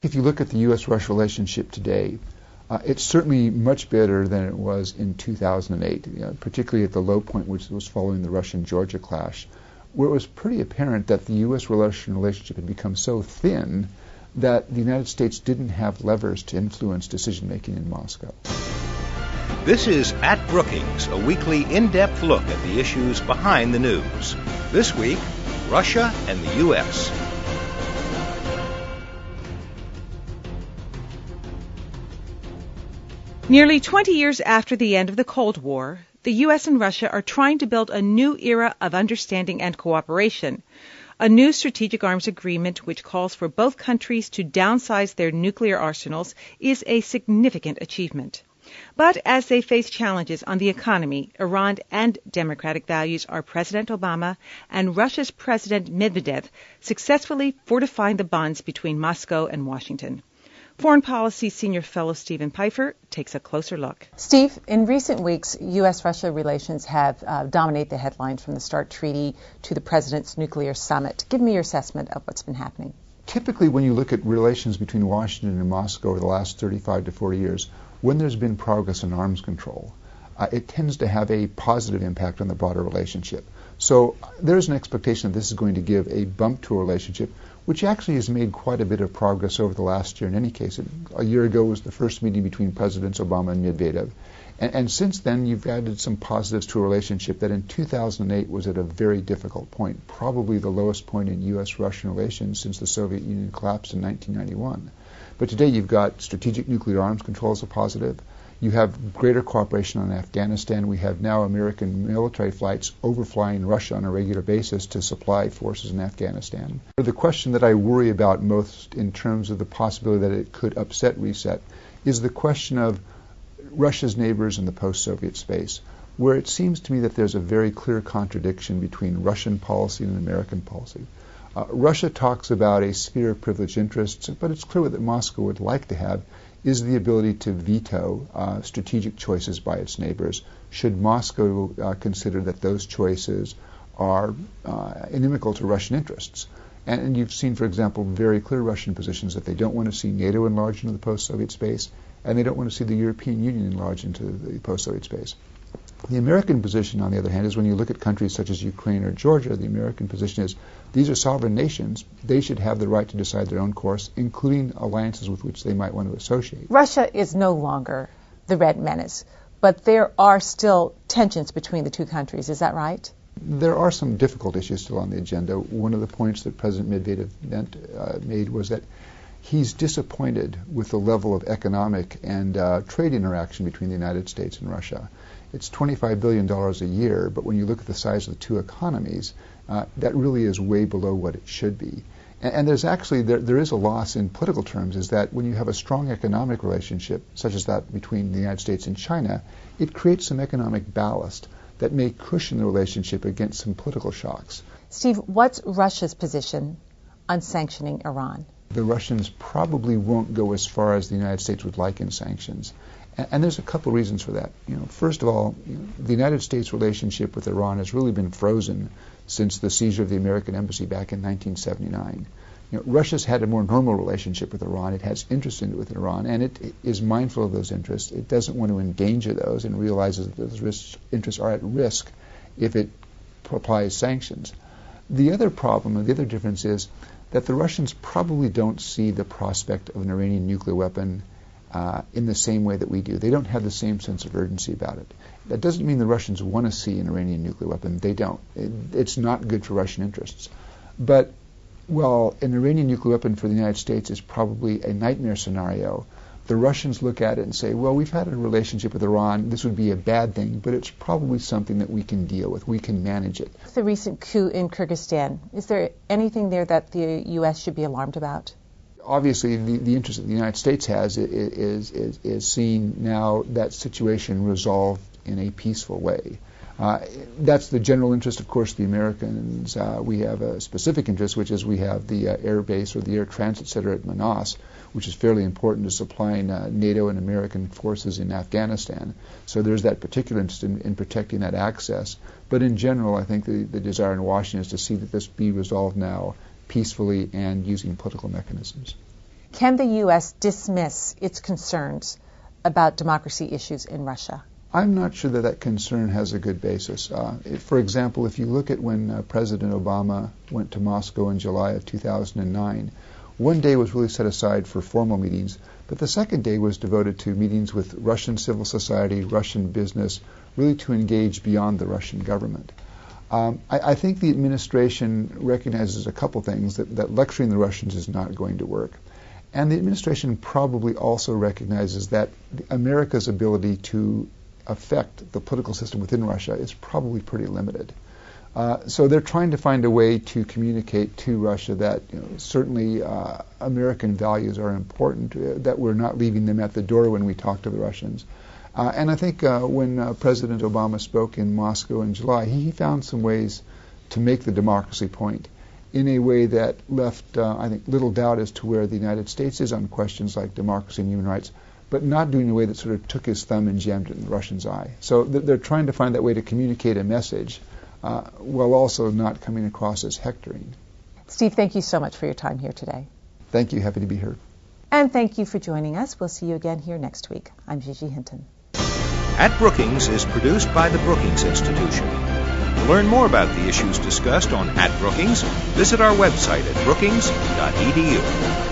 If you look at the U.S.-Russia relationship today, it's certainly much better than it was in 2008, particularly at the low point, which was following the Russian-Georgia clash, where it was pretty apparent that the U.S.-Russian relationship had become so thin that the United States didn't have levers to influence decision-making in Moscow. This is At Brookings, a weekly in-depth look at the issues behind the news. This week, Russia and the U.S. Nearly 20 years after the end of the Cold War, the U.S. and Russia are trying to build a new era of understanding and cooperation. A new strategic arms agreement which calls for both countries to downsize their nuclear arsenals is a significant achievement. But as they face challenges on the economy, Iran, and democratic values, are President Obama and Russia's President Medvedev successfully fortifying the bonds between Moscow and Washington. Foreign Policy Senior Fellow Stephen Pifer takes a closer look. Steve, in recent weeks, U.S.-Russia relations have dominated the headlines, from the START Treaty to the President's nuclear summit. Give me your assessment of what's been happening. Typically, when you look at relations between Washington and Moscow over the last 35 to 40 years, when there's been progress in arms control, it tends to have a positive impact on the broader relationship. So there's an expectation that this is going to give a bump to a relationship, which actually has made quite a bit of progress over the last year in any case. A year ago was the first meeting between Presidents Obama and Medvedev. And since then, you've added some positives to a relationship that in 2008 was at a very difficult point, probably the lowest point in U.S.-Russian relations since the Soviet Union collapsed in 1991. But today you've got strategic nuclear arms control as a positive. You have greater cooperation on Afghanistan. We have now American military flights overflying Russia on a regular basis to supply forces in Afghanistan. The question that I worry about most in terms of the possibility that it could upset reset is the question of Russia's neighbors in the post-Soviet space, where it seems to me that there's a very clear contradiction between Russian policy and American policy. Russia talks about a sphere of privileged interests, but it's clear that Moscow would like to have is the ability to veto strategic choices by its neighbors, should Moscow consider that those choices are inimical to Russian interests. And you've seen, for example, very clear Russian positions that they don't want to see NATO enlarge into the post-Soviet space, and they don't want to see the European Union enlarge into the post-Soviet space. The American position, on the other hand, is when you look at countries such as Ukraine or Georgia, the American position is these are sovereign nations. They should have the right to decide their own course, including alliances with which they might want to associate. Russia is no longer the Red Menace, but there are still tensions between the two countries. Is that right? There are some difficult issues still on the agenda. One of the points that President Medvedev made was that he's disappointed with the level of economic and trade interaction between the United States and Russia. It's $25 billion a year, but when you look at the size of the two economies, that really is way below what it should be. And there's actually, there is a loss in political terms, is that when you have a strong economic relationship, such as that between the United States and China, it creates some economic ballast that may cushion the relationship against some political shocks. Steve, what's Russia's position on sanctioning Iran? The Russians probably won't go as far as the United States would like in sanctions. And there's a couple of reasons for that. First of all, the United States relationship with Iran has really been frozen since the seizure of the American embassy back in 1979. Russia's had a more normal relationship with Iran. It has interest in it with Iran, and it is mindful of those interests. It doesn't want to endanger those and realizes that those interests are at risk if it applies sanctions. The other problem, and the other difference, is that the Russians probably don't see the prospect of an Iranian nuclear weapon in the same way that we do. They don't have the same sense of urgency about it. That doesn't mean the Russians want to see an Iranian nuclear weapon. They don't. It's not good for Russian interests. But while an Iranian nuclear weapon for the United States is probably a nightmare scenario, the Russians look at it and say, well, we've had a relationship with Iran. This would be a bad thing, but it's probably something that we can deal with. We can manage it. The recent coup in Kyrgyzstan, is there anything there that the U.S. should be alarmed about? Obviously, the interest that the United States has is seeing now that situation resolved in a peaceful way. That's the general interest, of course, of the Americans. We have a specific interest, which is we have the air base or the air transit center at Manas, which is fairly important to supplying NATO and American forces in Afghanistan. So there's that particular interest in protecting that access. But in general, I think the desire in Washington is to see that this be resolved now peacefully and using political mechanisms. Can the U.S. dismiss its concerns about democracy issues in Russia? I'm not sure that that concern has a good basis. For example, if you look at when President Obama went to Moscow in July of 2009, one day was really set aside for formal meetings, but the second day was devoted to meetings with Russian civil society, Russian business, really to engage beyond the Russian government. I think the administration recognizes a couple things, that lecturing the Russians is not going to work. And the administration probably also recognizes that America's ability to affect the political system within Russia is probably pretty limited. So they're trying to find a way to communicate to Russia that certainly American values are important, that we're not leaving them at the door when we talk to the Russians. And I think when President Obama spoke in Moscow in July, he found some ways to make the democracy point in a way that left, I think, little doubt as to where the United States is on questions like democracy and human rights, but not doing it in a way that sort of took his thumb and jammed it in the Russian's eye. So they're trying to find that way to communicate a message while also not coming across as hectoring. Steve, thank you so much for your time here today. Thank you. Happy to be here. And thank you for joining us. We'll see you again here next week. I'm Gigi Hinton. At Brookings is produced by the Brookings Institution. To learn more about the issues discussed on At Brookings, visit our website at brookings.edu.